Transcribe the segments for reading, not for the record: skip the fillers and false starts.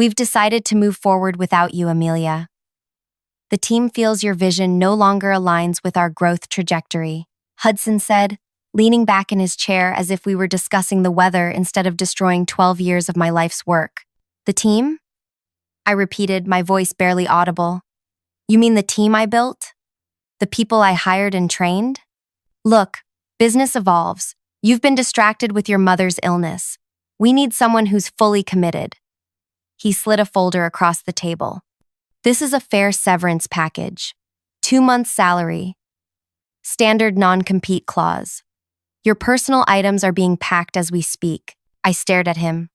We've decided to move forward without you, Amelia. The team feels your vision no longer aligns with our growth trajectory, Hudson said, leaning back in his chair as if we were discussing the weather instead of destroying 12 years of my life's work. The team? I repeated, my voice barely audible. You mean the team I built? The people I hired and trained? Look, business evolves. You've been distracted with your mother's illness. We need someone who's fully committed. He slid a folder across the table. This is a fair severance package. 2 months' salary. Standard non-compete clause. Your personal items are being packed as we speak. I stared at him.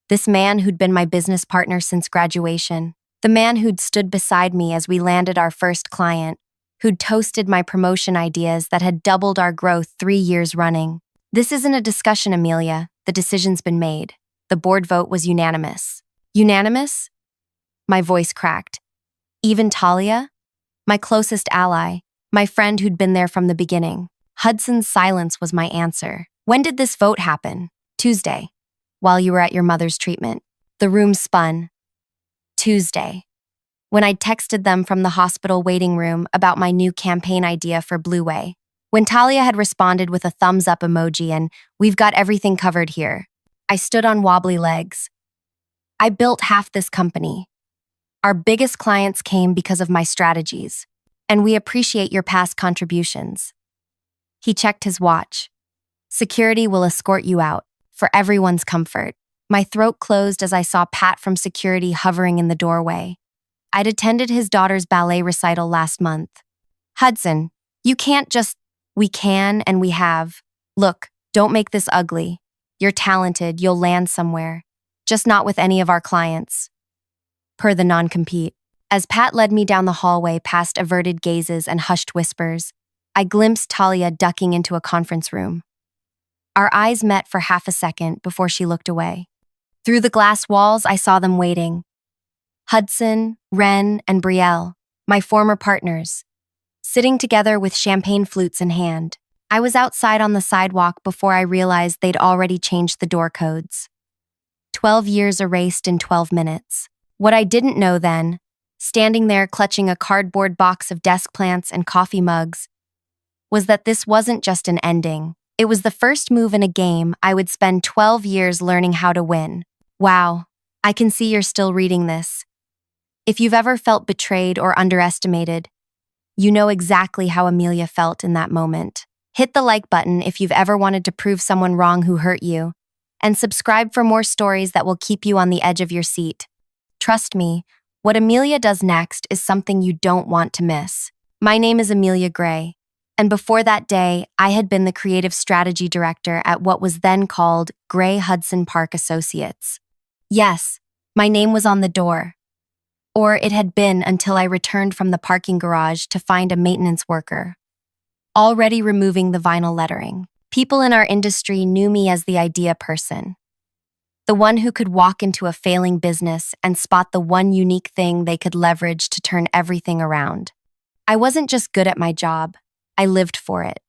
This man who'd been my business partner since graduation, the man who'd stood beside me as we landed our first client, who'd toasted my promotion ideas that had doubled our growth 3 years running. This isn't a discussion, Amelia. The decision's been made. The board vote was unanimous. Unanimous? My voice cracked. Even Talia? My closest ally, my friend who'd been there from the beginning. Hudson's silence was my answer. When did this vote happen? Tuesday, while you were at your mother's treatment. The room spun. Tuesday, when I'd texted them from the hospital waiting room about my new campaign idea for Blue Way. When Talia had responded with a thumbs up emoji and "We've got everything covered here." I stood on wobbly legs. I built half this company. Our biggest clients came because of my strategies, and we appreciate your past contributions. He checked his watch. Security will escort you out, for everyone's comfort. My throat closed as I saw Pat from security hovering in the doorway. I'd attended his daughter's ballet recital last month. Hudson, you can't just... We can and we have. Look, don't make this ugly. You're talented, you'll land somewhere. Just not with any of our clients. Per the non-compete. As Pat led me down the hallway past averted gazes and hushed whispers, I glimpsed Talia ducking into a conference room. Our eyes met for half a second before she looked away. Through the glass walls, I saw them waiting. Hudson, Ren, and Brielle, my former partners, sitting together with champagne flutes in hand. I was outside on the sidewalk before I realized they'd already changed the door codes. 12 years erased in 12 minutes. What I didn't know then, standing there clutching a cardboard box of desk plants and coffee mugs, was that this wasn't just an ending. It was the first move in a game I would spend 12 years learning how to win. Wow, I can see you're still reading this. If you've ever felt betrayed or underestimated, you know exactly how Amelia felt in that moment. Hit the like button if you've ever wanted to prove someone wrong who hurt you, and subscribe for more stories that will keep you on the edge of your seat. Trust me, what Amelia does next is something you don't want to miss. My name is Amelia Gray, and before that day, I had been the creative strategy director at what was then called Gray Hudson Park Associates. Yes, my name was on the door. Or it had been until I returned from the parking garage to find a maintenance worker, already removing the vinyl lettering. People in our industry knew me as the idea person, the one who could walk into a failing business and spot the one unique thing they could leverage to turn everything around. I wasn't just good at my job, I lived for it.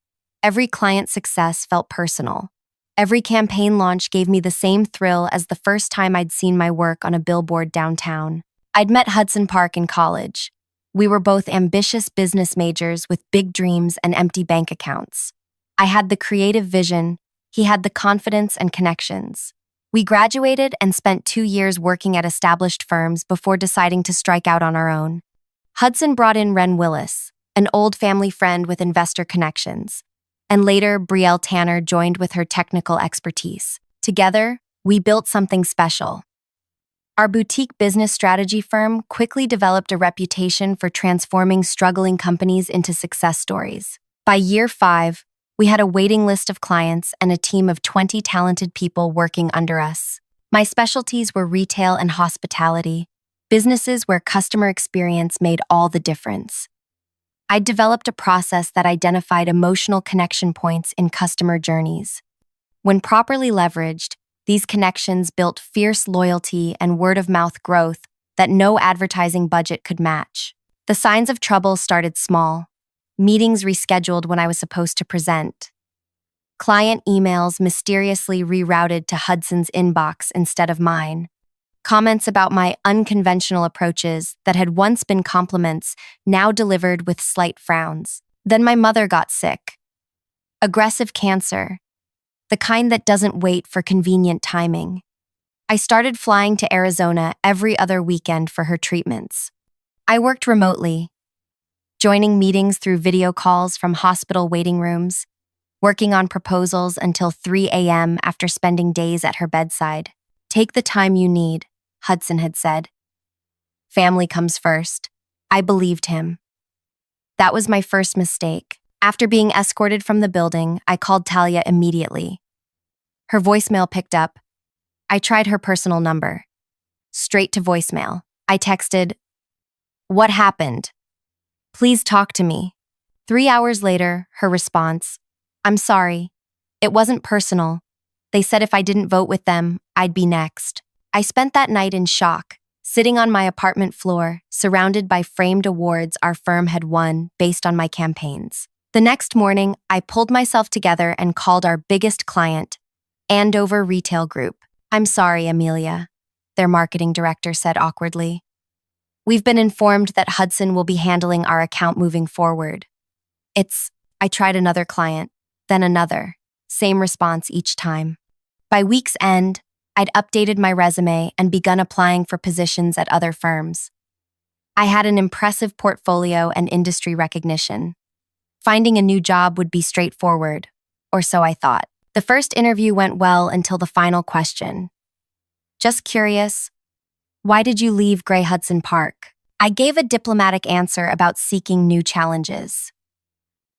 Every client success felt personal. Every campaign launch gave me the same thrill as the first time I'd seen my work on a billboard downtown. I'd met Hudson Park in college. We were both ambitious business majors with big dreams and empty bank accounts. I had the creative vision, he had the confidence and connections. We graduated and spent 2 years working at established firms before deciding to strike out on our own. Hudson brought in Ren Willis, an old family friend with investor connections, and later Brielle Tanner joined with her technical expertise. Together, we built something special. Our boutique business strategy firm quickly developed a reputation for transforming struggling companies into success stories. By year 5, we had a waiting list of clients and a team of 20 talented people working under us. My specialties were retail and hospitality, businesses where customer experience made all the difference. I developed a process that identified emotional connection points in customer journeys. When properly leveraged, these connections built fierce loyalty and word-of-mouth growth that no advertising budget could match. The signs of trouble started small. Meetings rescheduled when I was supposed to present. Client emails mysteriously rerouted to Hudson's inbox instead of mine. Comments about my unconventional approaches that had once been compliments now delivered with slight frowns. Then my mother got sick. Aggressive cancer, the kind that doesn't wait for convenient timing. I started flying to Arizona every other weekend for her treatments. I worked remotely, joining meetings through video calls from hospital waiting rooms, working on proposals until 3 a.m. after spending days at her bedside. Take the time you need, Hudson had said. Family comes first. I believed him. That was my first mistake. After being escorted from the building, I called Talia immediately. Her voicemail picked up. I tried her personal number. Straight to voicemail. I texted, "What happened? Please talk to me." 3 hours later, her response, "I'm sorry. It wasn't personal. They said if I didn't vote with them, I'd be next." I spent that night in shock, sitting on my apartment floor, surrounded by framed awards our firm had won based on my campaigns. The next morning, I pulled myself together and called our biggest client, Andover Retail Group. "I'm sorry, Amelia," their marketing director said awkwardly. "We've been informed that Hudson will be handling our account moving forward." I tried another client, then another. Same response each time. By week's end, I'd updated my resume and begun applying for positions at other firms. I had an impressive portfolio and industry recognition. Finding a new job would be straightforward, or so I thought. The first interview went well until the final question. "Just curious, why did you leave Gray Hudson Park?" I gave a diplomatic answer about seeking new challenges.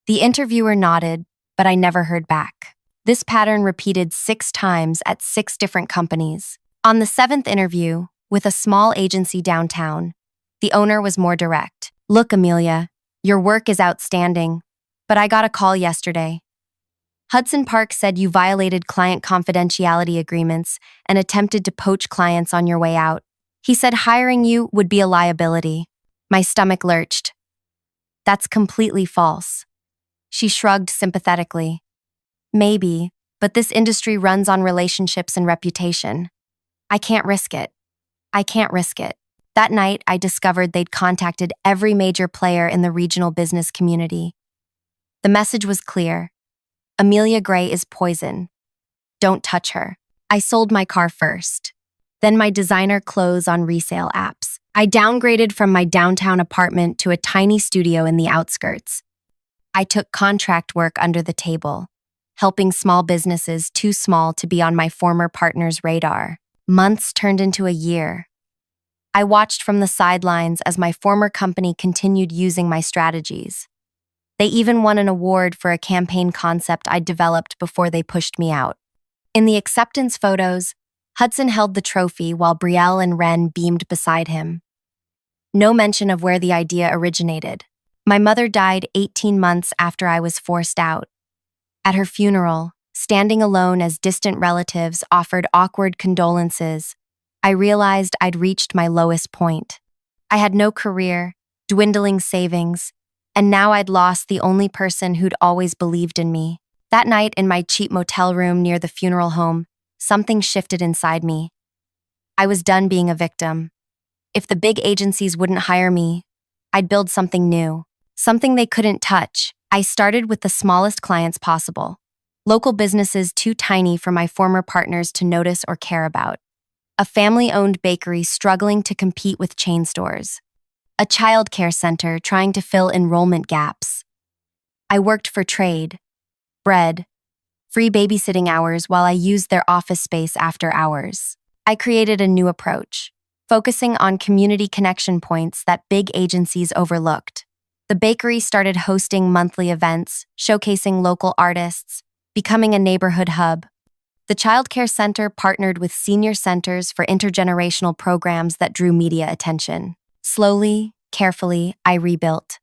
The interviewer nodded, but I never heard back. This pattern repeated 6 times at 6 different companies. On the 7th interview, with a small agency downtown, the owner was more direct. "Look, Amelia, your work is outstanding, but I got a call yesterday. Hudson Park said you violated client confidentiality agreements and attempted to poach clients on your way out. He said hiring you would be a liability." My stomach lurched. "That's completely false." She shrugged sympathetically. "Maybe, but this industry runs on relationships and reputation. I can't risk it. I can't risk it." That night, I discovered they'd contacted every major player in the regional business community. The message was clear. Amelia Gray is poison. Don't touch her. I sold my car first, then my designer clothes on resale apps. I downgraded from my downtown apartment to a tiny studio in the outskirts. I took contract work under the table, helping small businesses too small to be on my former partner's radar. Months turned into a year. I watched from the sidelines as my former company continued using my strategies. They even won an award for a campaign concept I'd developed before they pushed me out. In the acceptance photos, Hudson held the trophy while Brielle and Ren beamed beside him. No mention of where the idea originated. My mother died 18 months after I was forced out. At her funeral, standing alone as distant relatives offered awkward condolences, I realized I'd reached my lowest point. I had no career, dwindling savings, and now I'd lost the only person who'd always believed in me. That night in my cheap motel room near the funeral home, something shifted inside me. I was done being a victim. If the big agencies wouldn't hire me, I'd build something new, something they couldn't touch. I started with the smallest clients possible, local businesses too tiny for my former partners to notice or care about. A family-owned bakery struggling to compete with chain stores. A childcare center trying to fill enrollment gaps. I worked for trade, bread, free babysitting hours while I used their office space after hours. I created a new approach, focusing on community connection points that big agencies overlooked. The bakery started hosting monthly events, showcasing local artists, becoming a neighborhood hub. The childcare center partnered with senior centers for intergenerational programs that drew media attention. Slowly, carefully, I rebuilt.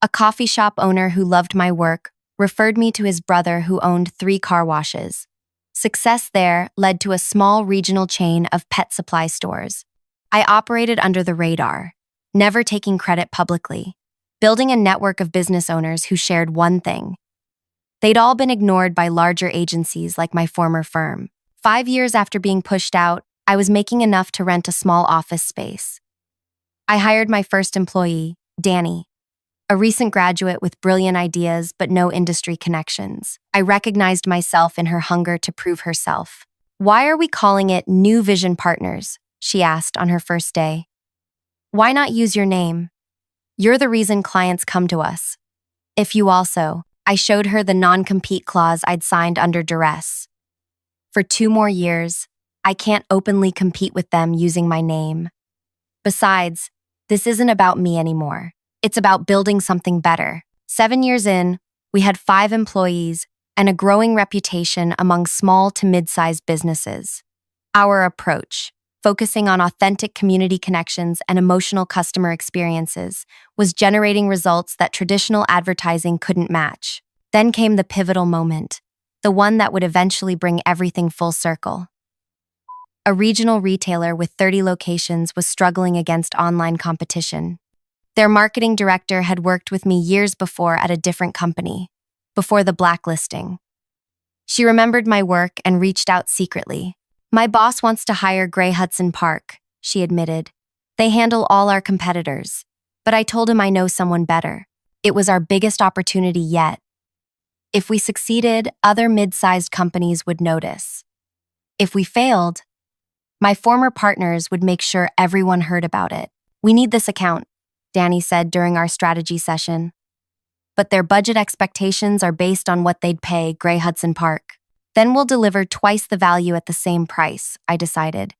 A coffee shop owner who loved my work referred me to his brother who owned 3 car washes. Success there led to a small regional chain of pet supply stores. I operated under the radar, never taking credit publicly, building a network of business owners who shared one thing. They'd all been ignored by larger agencies like my former firm. 5 years after being pushed out, I was making enough to rent a small office space. I hired my first employee, Danny, a recent graduate with brilliant ideas but no industry connections. I recognized myself in her hunger to prove herself. "Why are we calling it New Vision Partners?" she asked on her first day. "Why not use your name? You're the reason clients come to us. If you also." I showed her the non-compete clause I'd signed under duress. "For 2 more years, I can't openly compete with them using my name. Besides, this isn't about me anymore. It's about building something better." 7 years in, we had 5 employees and a growing reputation among small to mid-sized businesses. Our approach, focusing on authentic community connections and emotional customer experiences, was generating results that traditional advertising couldn't match. Then came the pivotal moment, the one that would eventually bring everything full circle. A regional retailer with 30 locations was struggling against online competition. Their marketing director had worked with me years before at a different company, before the Blacklisting. She remembered my work and reached out secretly. "My boss wants to hire Gray Hudson Park," she admitted. "They handle all our competitors, but I told him I know someone better. It was our biggest opportunity yet. If we succeeded, other mid-sized companies would notice. If we failed, my former partners would make sure everyone heard about it. We need this account," Danny said during our strategy session. "But their budget expectations are based on what they'd pay Gray Hudson Park. Then we'll deliver twice the value at the same price," I decided.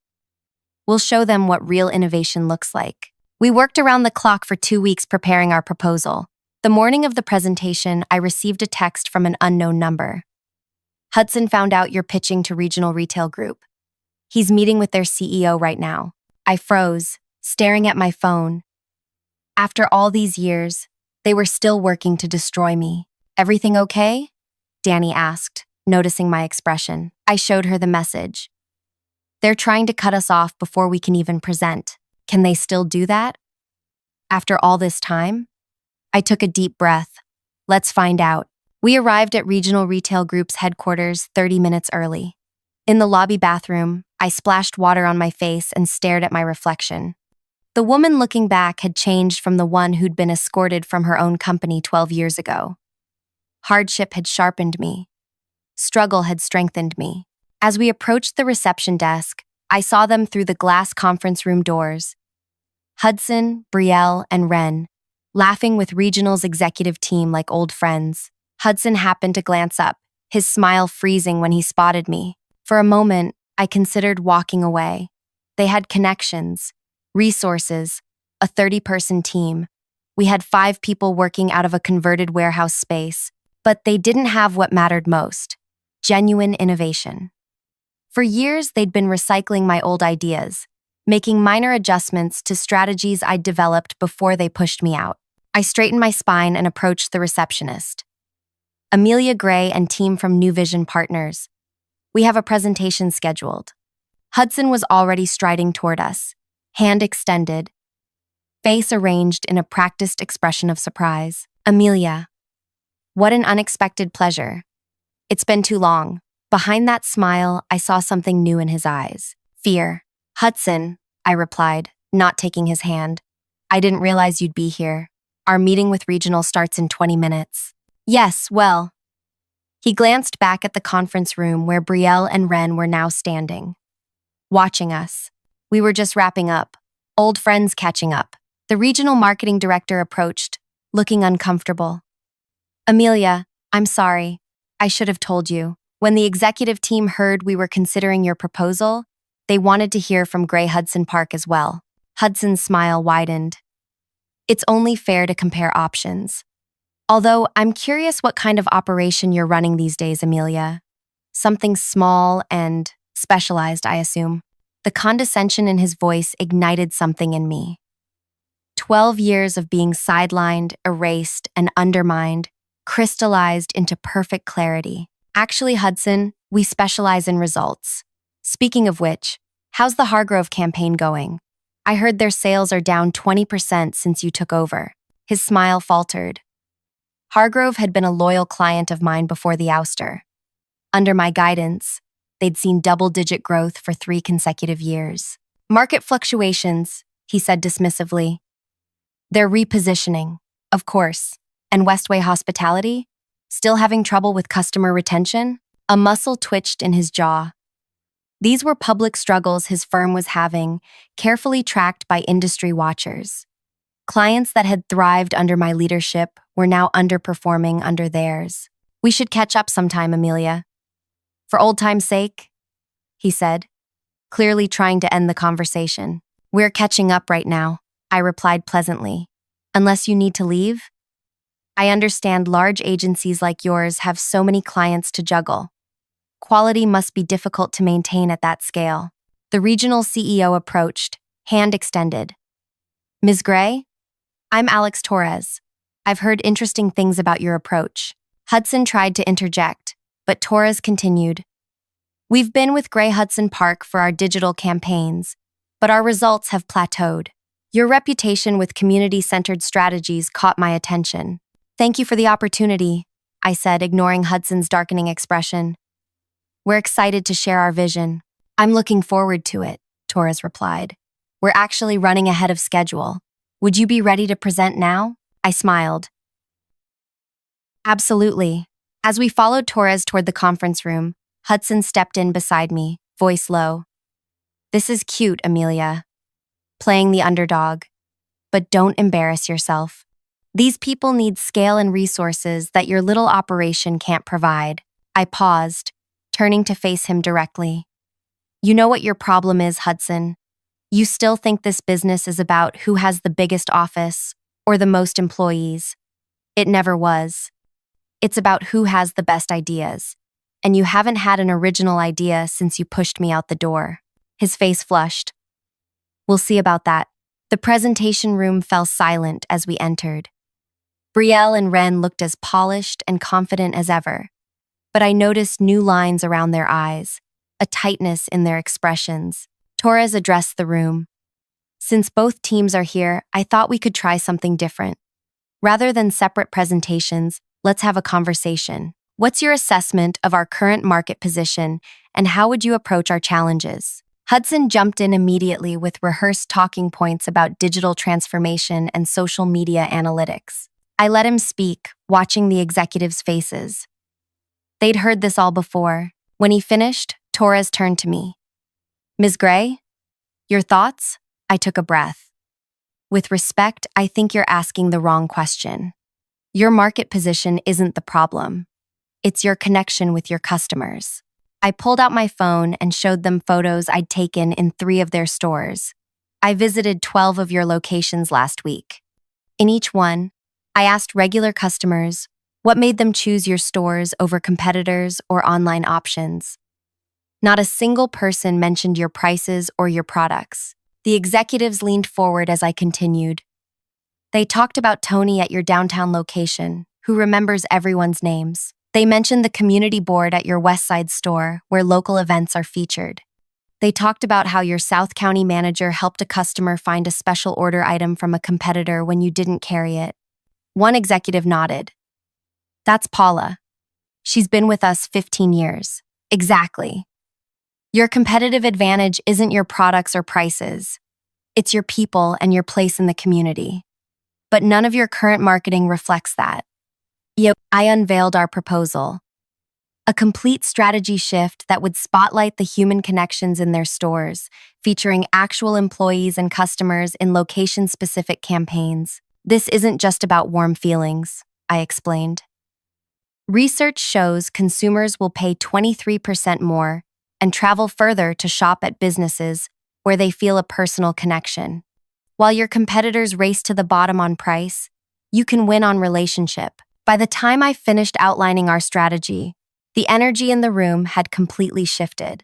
"We'll show them what real innovation looks like." We worked around the clock for 2 weeks preparing our proposal. The morning of the presentation, I received a text from an unknown number. "Hudson found out you're pitching to Regional Retail Group. He's meeting with their CEO right now." I froze, staring at my phone. After all these years, they were still working to destroy me. "Everything okay?" Danny asked, noticing my expression. I showed her the message. "They're trying to cut us off before we can even present. Can they still do that? After all this time?" I took a deep breath. "Let's find out." We arrived at Regional Retail Group's headquarters 30 minutes early. In the lobby bathroom, I splashed water on my face and stared at my reflection. The woman looking back had changed from the one who'd been escorted from her own company 12 years ago. Hardship had sharpened me. Struggle had strengthened me. As we approached the reception desk, I saw them through the glass conference room doors. Hudson, Brielle, and Wren, laughing with Regional's executive team like old friends. Hudson happened to glance up, his smile freezing when he spotted me. For a moment, I considered walking away. They had connections, resources, a 30-person team. We had 5 people working out of a converted warehouse space, but they didn't have what mattered most: genuine innovation. For years, they'd been recycling my old ideas, making minor adjustments to strategies I'd developed before they pushed me out. I straightened my spine and approached the receptionist. "Amelia Gray and team from New Vision Partners. We have a presentation scheduled." Hudson was already striding toward us, hand extended, face arranged in a practiced expression of surprise. "Amelia, what an unexpected pleasure. It's been too long." Behind that smile, I saw something new in his eyes. Fear. "Hudson," I replied, not taking his hand. "I didn't realize you'd be here. Our meeting with Regional starts in 20 minutes. "Yes, well." He glanced back at the conference room where Brielle and Wren were now standing, watching us. We were just wrapping up, old friends catching up. The regional marketing director approached, looking uncomfortable. "Amelia, I'm sorry. I should have told you. When the executive team heard we were considering your proposal, they wanted to hear from Gray Hudson Park as well." Hudson's smile widened. "It's only fair to compare options. Although I'm curious what kind of operation you're running these days, Amelia. Something small and specialized, I assume." The condescension in his voice ignited something in me. 12 years of being sidelined, erased, and undermined crystallized into perfect clarity. "Actually, Hudson, we specialize in results. Speaking of which, how's the Hargrove campaign going? I heard their sales are down 20% since you took over." His smile faltered. Hargrove had been a loyal client of mine before the ouster. Under my guidance, they'd seen double-digit growth for 3 consecutive years. Market fluctuations, he said dismissively. They're repositioning, of course. And Westway Hospitality? Still having trouble with customer retention? A muscle twitched in his jaw. These were public struggles his firm was having, carefully tracked by industry watchers. Clients that had thrived under my leadership were now underperforming under theirs. We should catch up sometime, Amelia. For old time's sake, he said, clearly trying to end the conversation. We're catching up right now, I replied pleasantly. Unless you need to leave? I understand large agencies like yours have so many clients to juggle. Quality must be difficult to maintain at that scale. The regional CEO approached, hand extended. Ms. Gray? I'm Alex Torres. I've heard interesting things about your approach. Hudson tried to interject, but Torres continued. We've been with Gray Hudson Park for our digital campaigns, but our results have plateaued. Your reputation with community-centered strategies caught my attention. Thank you for the opportunity, I said, ignoring Hudson's darkening expression. We're excited to share our vision. I'm looking forward to it, Torres replied. We're actually running ahead of schedule. Would you be ready to present now? I smiled. Absolutely. As we followed Torres toward the conference room, Hudson stepped in beside me, voice low. This is cute, Amelia. Playing the underdog. But don't embarrass yourself. These people need scale and resources that your little operation can't provide. I paused, turning to face him directly. You know what your problem is, Hudson. You still think this business is about who has the biggest office or the most employees. It never was. It's about who has the best ideas. And you haven't had an original idea since you pushed me out the door. His face flushed. We'll see about that. The presentation room fell silent as we entered. Brielle and Ren looked as polished and confident as ever. But I noticed new lines around their eyes, a tightness in their expressions. Torres addressed the room. Since both teams are here, I thought we could try something different. Rather than separate presentations, let's have a conversation. What's your assessment of our current market position, and how would you approach our challenges? Hudson jumped in immediately with rehearsed talking points about digital transformation and social media analytics. I let him speak, watching the executives' faces. They'd heard this all before. When he finished, Torres turned to me. Ms. Gray, your thoughts? I took a breath. With respect, I think you're asking the wrong question. Your market position isn't the problem. It's your connection with your customers. I pulled out my phone and showed them photos I'd taken in 3 of their stores. I visited 12 of your locations last week. In each one, I asked regular customers what made them choose your stores over competitors or online options. Not a single person mentioned your prices or your products. The executives leaned forward as I continued. They talked about Tony at your downtown location, who remembers everyone's names. They mentioned the community board at your West Side store, where local events are featured. They talked about how your South County manager helped a customer find a special order item from a competitor when you didn't carry it. One executive nodded. That's Paula. She's been with us 15 years. Exactly. Your competitive advantage isn't your products or prices. It's your people and your place in the community. But none of your current marketing reflects that. Yep, I unveiled our proposal. A complete strategy shift that would spotlight the human connections in their stores, featuring actual employees and customers in location-specific campaigns. This isn't just about warm feelings, I explained. Research shows consumers will pay 23% more and travel further to shop at businesses where they feel a personal connection. While your competitors race to the bottom on price, you can win on relationship. By the time I finished outlining our strategy, the energy in the room had completely shifted.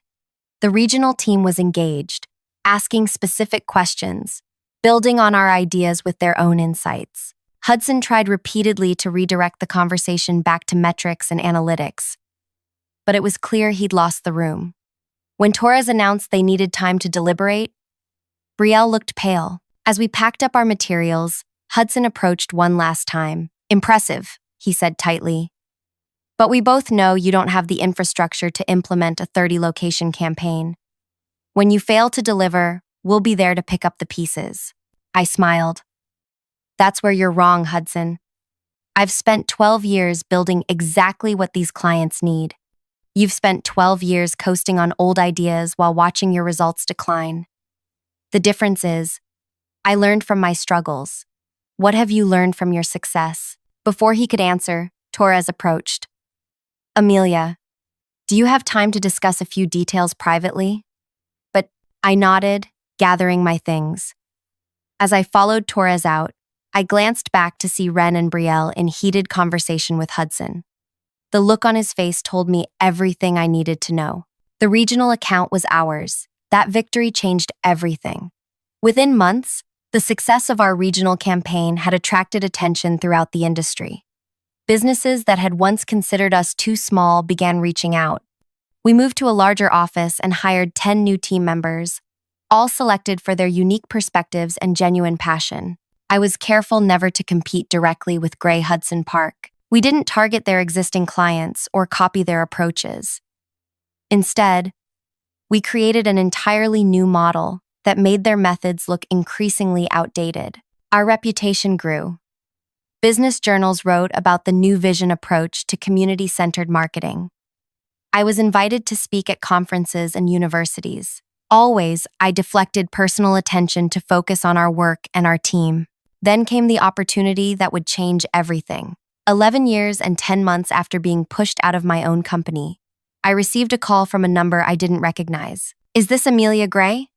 The regional team was engaged, asking specific questions, building on our ideas with their own insights. Hudson tried repeatedly to redirect the conversation back to metrics and analytics, but it was clear he'd lost the room. When Torres announced they needed time to deliberate, Brielle looked pale. As we packed up our materials, Hudson approached one last time. Impressive, he said tightly. But we both know you don't have the infrastructure to implement a 30-location campaign. When you fail to deliver, we'll be there to pick up the pieces. I smiled. That's where you're wrong, Hudson. I've spent 12 years building exactly what these clients need. You've spent 12 years coasting on old ideas while watching your results decline. The difference is, I learned from my struggles. What have you learned from your success? Before he could answer, Torres approached. Amelia, do you have time to discuss a few details privately? But I nodded, gathering my things. As I followed Torres out, I glanced back to see Ren and Brielle in heated conversation with Hudson. The look on his face told me everything I needed to know. The regional account was ours. That victory changed everything. Within months, the success of our regional campaign had attracted attention throughout the industry. Businesses that had once considered us too small began reaching out. We moved to a larger office and hired 10 new team members, all selected for their unique perspectives and genuine passion. I was careful never to compete directly with Gray Hudson Park. We didn't target their existing clients or copy their approaches. Instead, we created an entirely new model that made their methods look increasingly outdated. Our reputation grew. Business journals wrote about the new vision approach to community-centered marketing. I was invited to speak at conferences and universities. Always, I deflected personal attention to focus on our work and our team. Then came the opportunity that would change everything. 11 years and 10 months after being pushed out of my own company, I received a call from a number I didn't recognize. Is this Amelia Gray?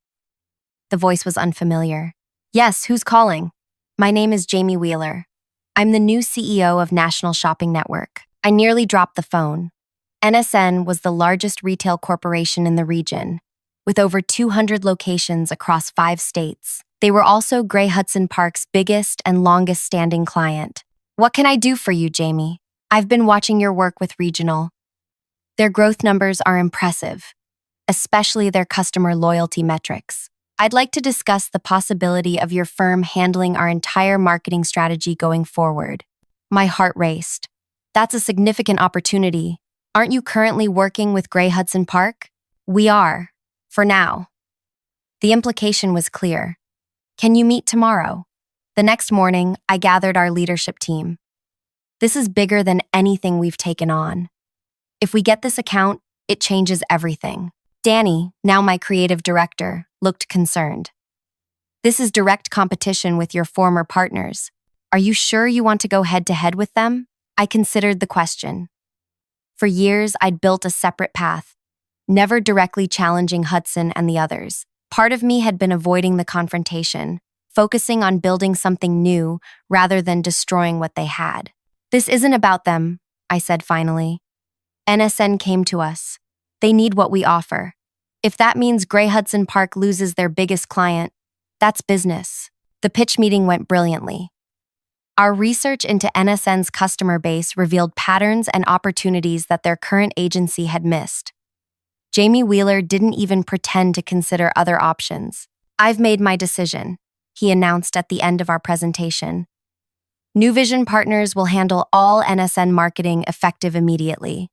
The voice was unfamiliar. Yes, who's calling? My name is Jamie Wheeler. I'm the new CEO of National Shopping Network. I nearly dropped the phone. NSN was the largest retail corporation in the region, with over 200 locations across 5 states. They were also Gray Hudson Park's biggest and longest-standing client. What can I do for you, Jamie? I've been watching your work with Regional. Their growth numbers are impressive, especially their customer loyalty metrics. I'd like to discuss the possibility of your firm handling our entire marketing strategy going forward. My heart raced. That's a significant opportunity. Aren't you currently working with Gray Hudson Park? We are, for now. The implication was clear. Can you meet tomorrow? The next morning, I gathered our leadership team. This is bigger than anything we've taken on. If we get this account, it changes everything. Danny, now my creative director, looked concerned. This is direct competition with your former partners. Are you sure you want to go head-to-head with them? I considered the question. For years, I'd built a separate path, never directly challenging Hudson and the others. Part of me had been avoiding the confrontation, focusing on building something new rather than destroying what they had. This isn't about them, I said finally. NSN came to us. They need what we offer. If that means Gray Hudson Park loses their biggest client, that's business. The pitch meeting went brilliantly. Our research into NSN's customer base revealed patterns and opportunities that their current agency had missed. Jamie Wheeler didn't even pretend to consider other options. I've made my decision, he announced at the end of our presentation. New Vision Partners will handle all NSN marketing effective immediately.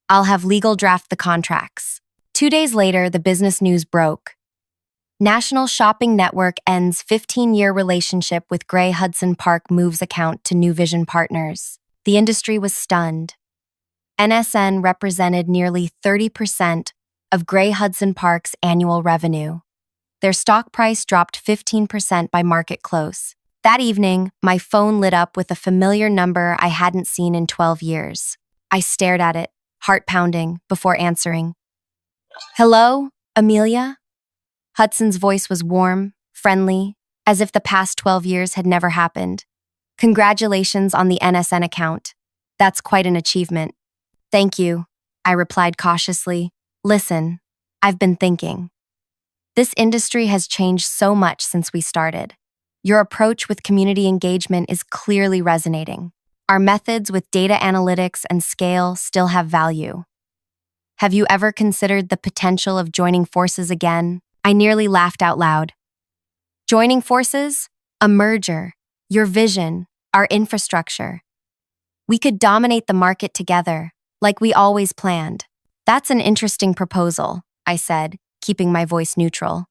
I'll have legal draft the contracts. 2 days later, the business news broke. National Shopping Network ends 15-year relationship with Gray Hudson Park moves account to New Vision Partners. The industry was stunned. NSN represented nearly 30% of Gray Hudson Park's annual revenue. Their stock price dropped 15% by market close. That evening, my phone lit up with a familiar number I hadn't seen in 12 years. I stared at it, heart pounding, before answering. Hello, Amelia? Hudson's voice was warm, friendly, as if the past 12 years had never happened. Congratulations on the NSN account. That's quite an achievement. Thank you, I replied cautiously. Listen, I've been thinking. This industry has changed so much since we started. Your approach with community engagement is clearly resonating. Our methods with data analytics and scale still have value. Have you ever considered the potential of joining forces again? I nearly laughed out loud. Joining forces? A merger. Your vision, our infrastructure. We could dominate the market together. Like we always planned. That's an interesting proposal, I said, keeping my voice neutral.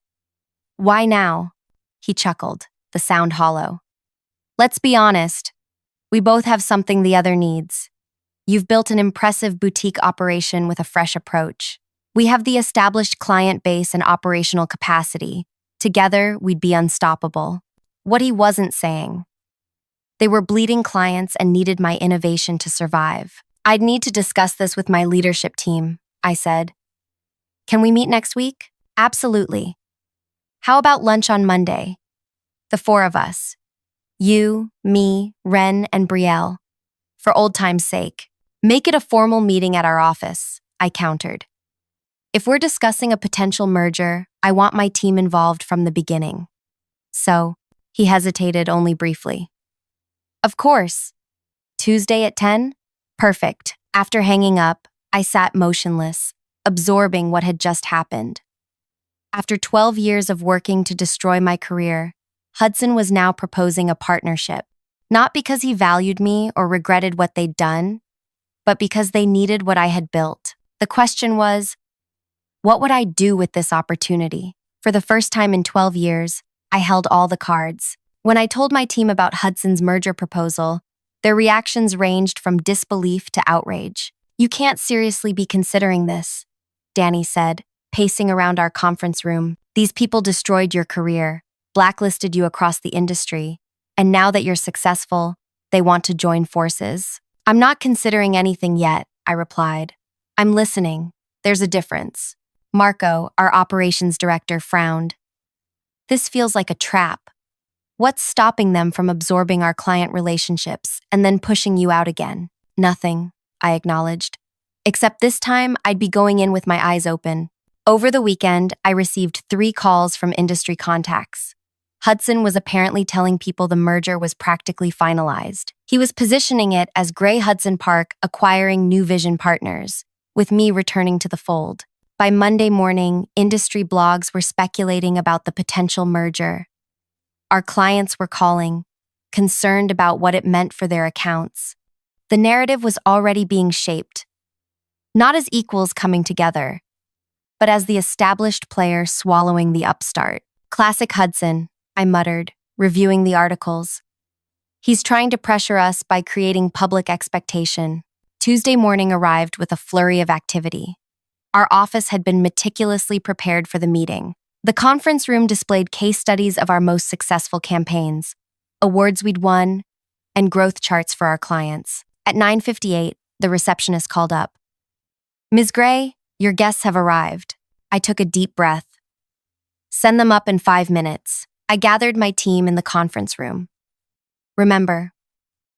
Why now? He chuckled, the sound hollow. Let's be honest. We both have something the other needs. You've built an impressive boutique operation with a fresh approach. We have the established client base and operational capacity. Together, we'd be unstoppable. What he wasn't saying. They were bleeding clients and needed my innovation to survive. I'd need to discuss this with my leadership team, I said. Can we meet next week? Absolutely. How about lunch on Monday? The four of us. You, me, Ren, and Brielle. For old time's sake. Make it a formal meeting at our office, I countered. If we're discussing a potential merger, I want my team involved from the beginning. So, he hesitated only briefly. Of course. Tuesday at 10? Perfect. After hanging up, I sat motionless, absorbing what had just happened. After 12 years of working to destroy my career, Hudson was now proposing a partnership, not because he valued me or regretted what they'd done, but because they needed what I had built. The question was, what would I do with this opportunity? For the first time in 12 years, I held all the cards. When I told my team about Hudson's merger proposal, their reactions ranged from disbelief to outrage. You can't seriously be considering this, Danny said, pacing around our conference room. These people destroyed your career, blacklisted you across the industry, and now that you're successful, they want to join forces. I'm not considering anything yet, I replied. I'm listening. There's a difference. Marco, our operations director, frowned. This feels like a trap. What's stopping them from absorbing our client relationships and then pushing you out again? Nothing, I acknowledged. Except this time, I'd be going in with my eyes open. Over the weekend, I received 3 calls from industry contacts. Hudson was apparently telling people the merger was practically finalized. He was positioning it as Gray Hudson Park acquiring New Vision partners, with me returning to the fold. By Monday morning, industry blogs were speculating about the potential merger. Our clients were calling, concerned about what it meant for their accounts. The narrative was already being shaped, not as equals coming together, but as the established player swallowing the upstart. Classic Hudson, I muttered, reviewing the articles. He's trying to pressure us by creating public expectation. Tuesday morning arrived with a flurry of activity. Our office had been meticulously prepared for the meeting. The conference room displayed case studies of our most successful campaigns, awards we'd won, and growth charts for our clients. At 9:58, the receptionist called up. Ms. Gray, your guests have arrived. I took a deep breath. Send them up in 5 minutes. I gathered my team in the conference room. Remember,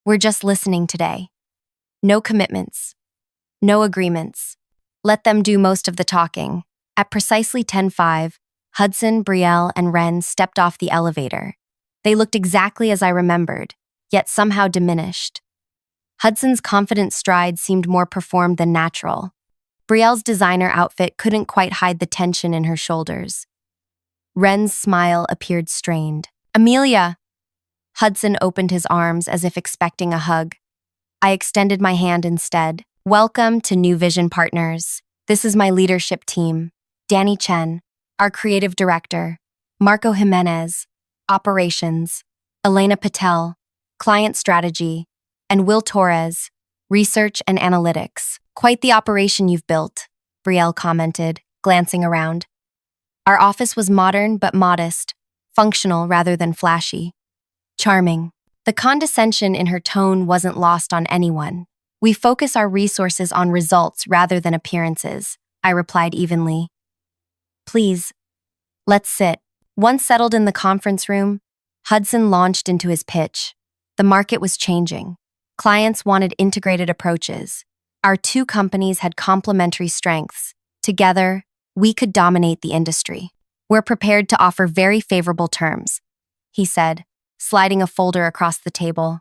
we're just listening today. No commitments. No agreements. Let them do most of the talking. At precisely 10:05, Hudson, Brielle, and Ren stepped off the elevator. They looked exactly as I remembered, yet somehow diminished. Hudson's confident stride seemed more performed than natural. Brielle's designer outfit couldn't quite hide the tension in her shoulders. Ren's smile appeared strained. Amelia! Hudson opened his arms as if expecting a hug. I extended my hand instead. Welcome to New Vision Partners. This is my leadership team. Danny Chen, our creative director. Marco Jimenez, operations. Elena Patel, client strategy. And Will Torres, research and analytics. Quite the operation you've built, Brielle commented, glancing around. Our office was modern but modest, functional rather than flashy. Charming. The condescension in her tone wasn't lost on anyone. We focus our resources on results rather than appearances, I replied evenly. Please, let's sit. Once settled in the conference room, Hudson launched into his pitch. The market was changing. Clients wanted integrated approaches. Our 2 companies had complementary strengths. Together, we could dominate the industry. We're prepared to offer very favorable terms, he said, sliding a folder across the table.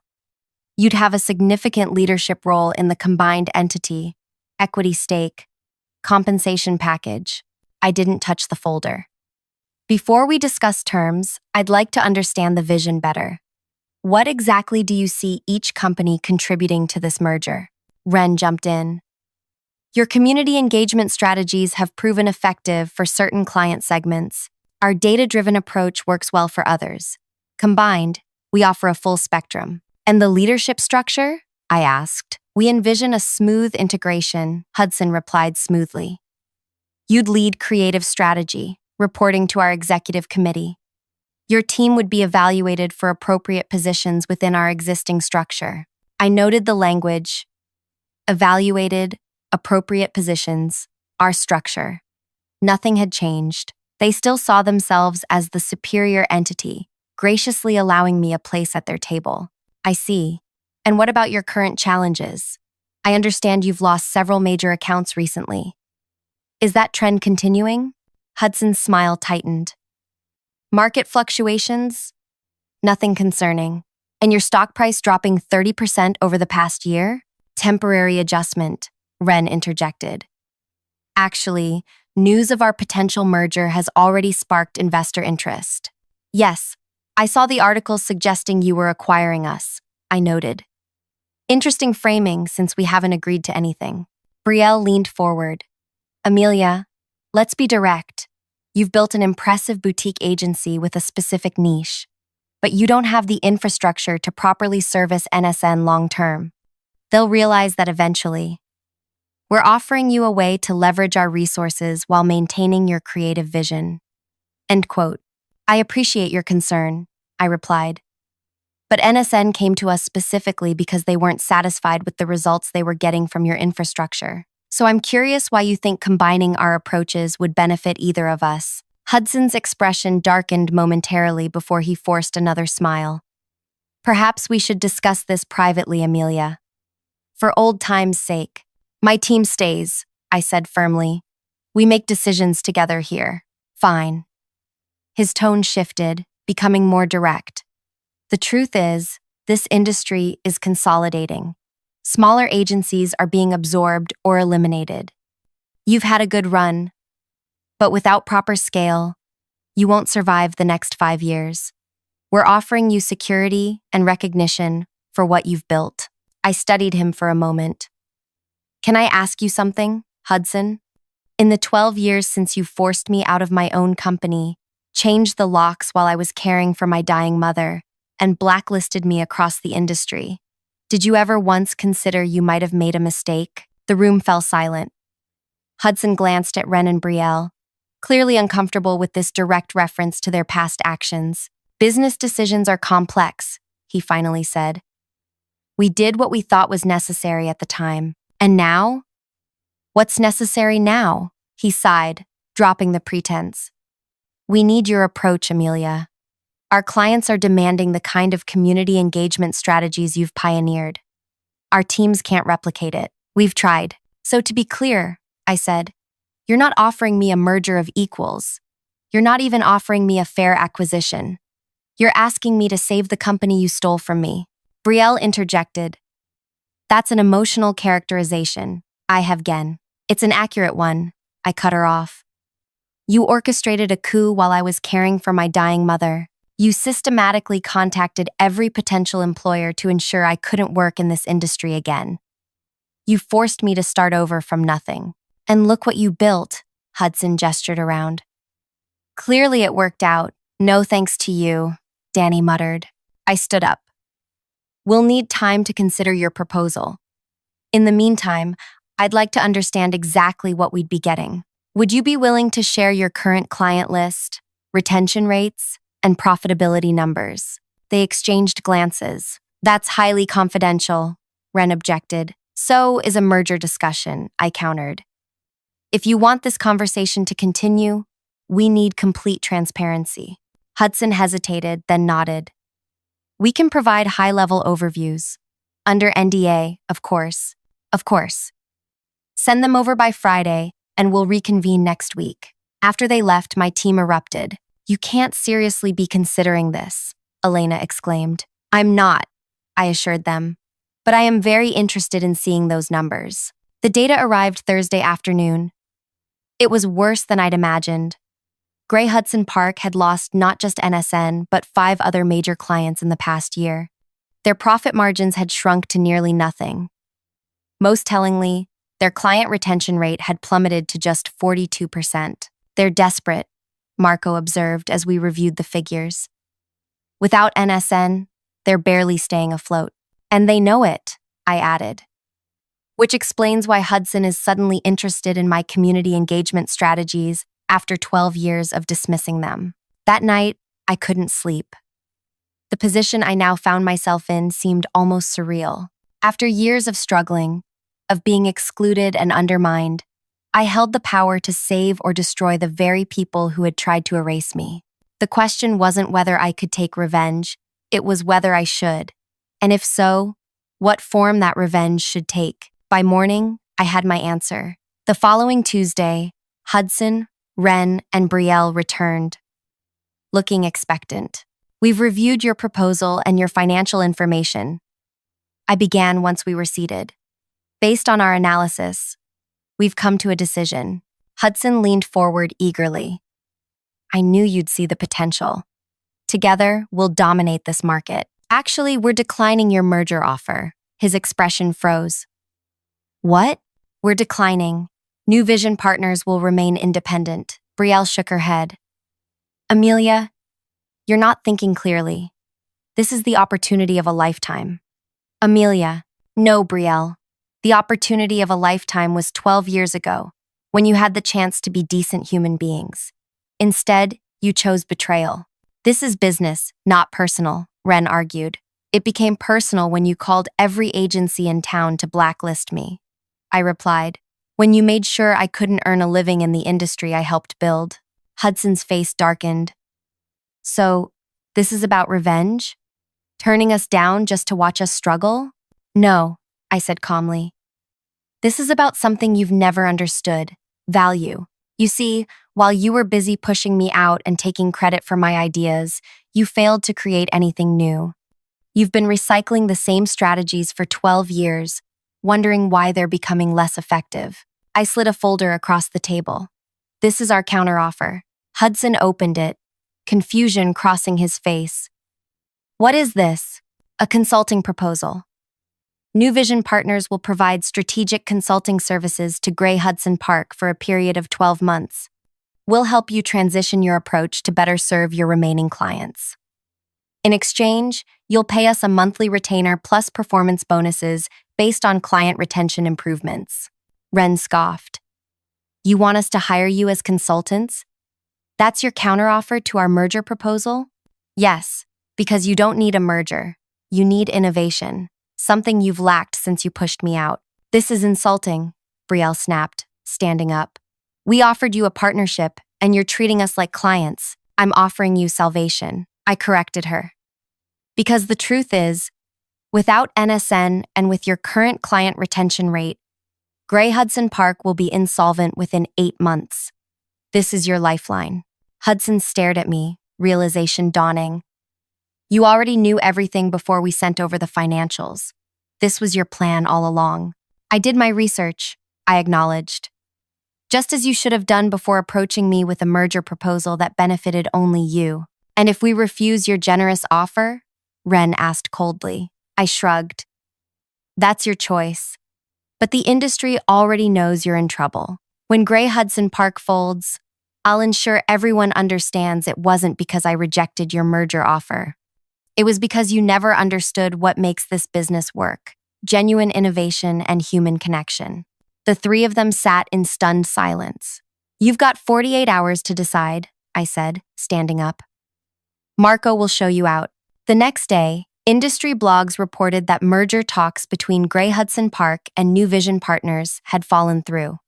You'd have a significant leadership role in the combined entity, equity stake, compensation package. I didn't touch the folder. Before we discuss terms, I'd like to understand the vision better. What exactly do you see each company contributing to this merger? Ren jumped in. Your community engagement strategies have proven effective for certain client segments. Our data-driven approach works well for others. Combined, we offer a full spectrum. And the leadership structure? I asked. We envision a smooth integration, Hudson replied smoothly. You'd lead creative strategy, reporting to our executive committee. Your team would be evaluated for appropriate positions within our existing structure. I noted the language. Evaluated, appropriate positions, our structure. Nothing had changed. They still saw themselves as the superior entity, graciously allowing me a place at their table. I see. And what about your current challenges? I understand you've lost several major accounts recently. Is that trend continuing? Hudson's smile tightened. Market fluctuations? Nothing concerning. And your stock price dropping 30% over the past year? Temporary adjustment, Ren interjected. Actually, news of our potential merger has already sparked investor interest. Yes, I saw the articles suggesting you were acquiring us, I noted. Interesting framing since we haven't agreed to anything. Brielle leaned forward. Amelia, let's be direct. You've built an impressive boutique agency with a specific niche, but you don't have the infrastructure to properly service NSN long-term. They'll realize that eventually. We're offering you a way to leverage our resources while maintaining your creative vision. End quote. I appreciate your concern, I replied. But NSN came to us specifically because they weren't satisfied with the results they were getting from your infrastructure. So I'm curious why you think combining our approaches would benefit either of us. Hudson's expression darkened momentarily before he forced another smile. Perhaps we should discuss this privately, Amelia. For old time's sake. My team stays, I said firmly. We make decisions together here. Fine. His tone shifted, becoming more direct. The truth is, this industry is consolidating. Smaller agencies are being absorbed or eliminated. You've had a good run, but without proper scale, you won't survive the next 5 years. We're offering you security and recognition for what you've built. I studied him for a moment. Can I ask you something, Hudson? In the 12 years since you forced me out of my own company, changed the locks while I was caring for my dying mother, and blacklisted me across the industry, did you ever once consider you might have made a mistake? The room fell silent. Hudson glanced at Ren and Brielle, clearly uncomfortable with this direct reference to their past actions. Business decisions are complex, he finally said. We did what we thought was necessary at the time. And now? What's necessary now? He sighed, dropping the pretense. We need your approach, Amelia. Our clients are demanding the kind of community engagement strategies you've pioneered. Our teams can't replicate it. We've tried. So to be clear, I said, you're not offering me a merger of equals. You're not even offering me a fair acquisition. You're asking me to save the company you stole from me. Brielle interjected. That's an emotional characterization. I have Gen. It's an accurate one. I cut her off. You orchestrated a coup while I was caring for my dying mother. You systematically contacted every potential employer to ensure I couldn't work in this industry again. You forced me to start over from nothing. And look what you built, Hudson gestured around. Clearly it worked out. No thanks to you, Danny muttered. I stood up. We'll need time to consider your proposal. In the meantime, I'd like to understand exactly what we'd be getting. Would you be willing to share your current client list, retention rates, and profitability numbers? They exchanged glances. That's highly confidential, Ren objected. So is a merger discussion, I countered. If you want this conversation to continue, we need complete transparency. Hudson hesitated, then nodded. We can provide high-level overviews. Under NDA, of course. Of course. Send them over by Friday, and we'll reconvene next week. After they left, my team erupted. You can't seriously be considering this, Elena exclaimed. I'm not, I assured them. But I am very interested in seeing those numbers. The data arrived Thursday afternoon. It was worse than I'd imagined. Grey Hudson Park had lost not just NSN, but 5 other major clients in the past year. Their profit margins had shrunk to nearly nothing. Most tellingly, Their client retention rate had plummeted to just 42%. They're desperate, Marco observed as we reviewed the figures. Without NSN, they're barely staying afloat. And they know it, I added. Which explains why Hudson is suddenly interested in my community engagement strategies after 12 years of dismissing them. That night, I couldn't sleep. The position I now found myself in seemed almost surreal. After years of struggling, of being excluded and undermined, I held the power to save or destroy the very people who had tried to erase me. The question wasn't whether I could take revenge, it was whether I should. And if so, what form that revenge should take. By morning, I had my answer. The following Tuesday, Hudson, Ren, and Brielle returned, looking expectant. We've reviewed your proposal and your financial information. I began once we were seated. Based on our analysis, we've come to a decision. Hudson leaned forward eagerly. I knew you'd see the potential. Together, we'll dominate this market. Actually, we're declining your merger offer. His expression froze. What? We're declining. New Vision partners will remain independent. Brielle shook her head. Amelia, you're not thinking clearly. This is the opportunity of a lifetime. Amelia, no, Brielle. The opportunity of a lifetime was 12 years ago, when you had the chance to be decent human beings. Instead, you chose betrayal. This is business, not personal, Ren argued. It became personal when you called every agency in town to blacklist me. I replied, when you made sure I couldn't earn a living in the industry I helped build. Hudson's face darkened. So, this is about revenge? Turning us down just to watch us struggle? No, I said calmly. This is about something you've never understood, value. You see, while you were busy pushing me out and taking credit for my ideas, you failed to create anything new. You've been recycling the same strategies for 12 years, wondering why they're becoming less effective. I slid a folder across the table. This is our counteroffer. Hudson opened it, confusion crossing his face. What is this? A consulting proposal. New Vision partners will provide strategic consulting services to Gray Hudson Park for a period of 12 months. We'll help you transition your approach to better serve your remaining clients. In exchange, you'll pay us a monthly retainer plus performance bonuses based on client retention improvements. Ren scoffed. You want us to hire you as consultants? That's your counteroffer to our merger proposal? Yes, because you don't need a merger. You need innovation, something you've lacked since you pushed me out. This is insulting, Brielle snapped, standing up. We offered you a partnership, and you're treating us like clients. I'm offering you salvation. I corrected her. Because the truth is, without NSN and with your current client retention rate, Gray Hudson Park will be insolvent within 8 months. This is your lifeline. Hudson stared at me, realization dawning. You already knew everything before we sent over the financials. This was your plan all along. I did my research, I acknowledged. Just as you should have done before approaching me with a merger proposal that benefited only you. And if we refuse your generous offer? Ren asked coldly. I shrugged. That's your choice. But the industry already knows you're in trouble. When Gray Hudson Park folds, I'll ensure everyone understands it wasn't because I rejected your merger offer. It was because you never understood what makes this business work: genuine innovation and human connection. The three of them sat in stunned silence. You've got 48 hours to decide, I said, standing up. Marco will show you out. The next day, industry blogs reported that merger talks between Gray Hudson Park and New Vision partners had fallen through.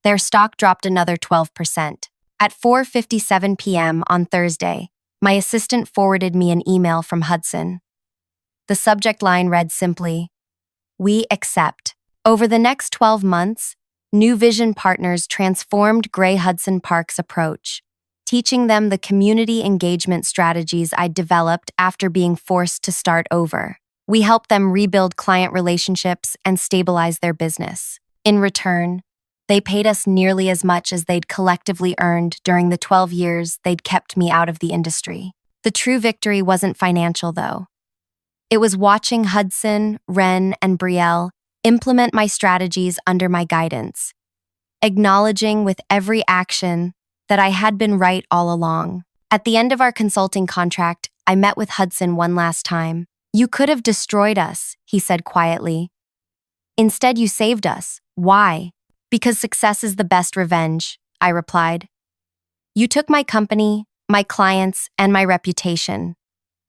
Their stock dropped another 12%. At 4:57 p.m. on Thursday, my assistant forwarded me an email from Hudson. The subject line read simply, "We accept." Over the next 12 months, New Vision partners transformed Gray Hudson Park's approach, teaching them the community engagement strategies I'd developed after being forced to start over. We helped them rebuild client relationships and stabilize their business. In return, they paid us nearly as much as they'd collectively earned during the 12 years they'd kept me out of the industry. The true victory wasn't financial, though. It was watching Hudson, Ren, and Brielle implement my strategies under my guidance, acknowledging with every action that I had been right all along. At the end of our consulting contract, I met with Hudson one last time. "You could have destroyed us," he said quietly. "Instead, you saved us. Why?" "Because success is the best revenge," I replied. "You took my company, my clients, and my reputation.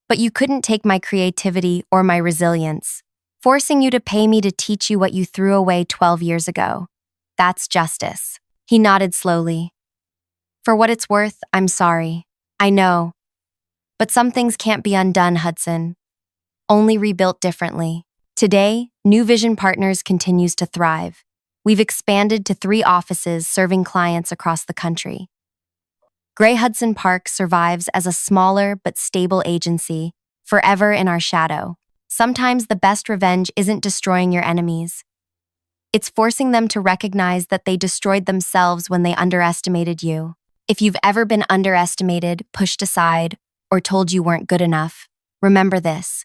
But you couldn't take my creativity or my resilience. Forcing you to pay me to teach you what you threw away 12 years ago. That's justice." He nodded slowly. "For what it's worth, I'm sorry. I know. But some things can't be undone, Hudson. Only rebuilt differently." Today, New Vision Partners continues to thrive. We've expanded to 3 offices serving clients across the country. Gray Hudson Park survives as a smaller but stable agency, forever in our shadow. Sometimes the best revenge isn't destroying your enemies. It's forcing them to recognize that they destroyed themselves when they underestimated you. If you've ever been underestimated, pushed aside, or told you weren't good enough, remember this.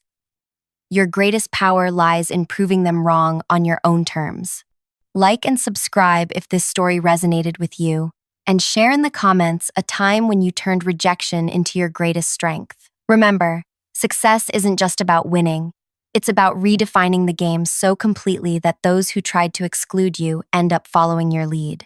Your greatest power lies in proving them wrong on your own terms. Like and subscribe if this story resonated with you, and share in the comments a time when you turned rejection into your greatest strength. Remember, success isn't just about winning. It's about redefining the game so completely that those who tried to exclude you end up following your lead.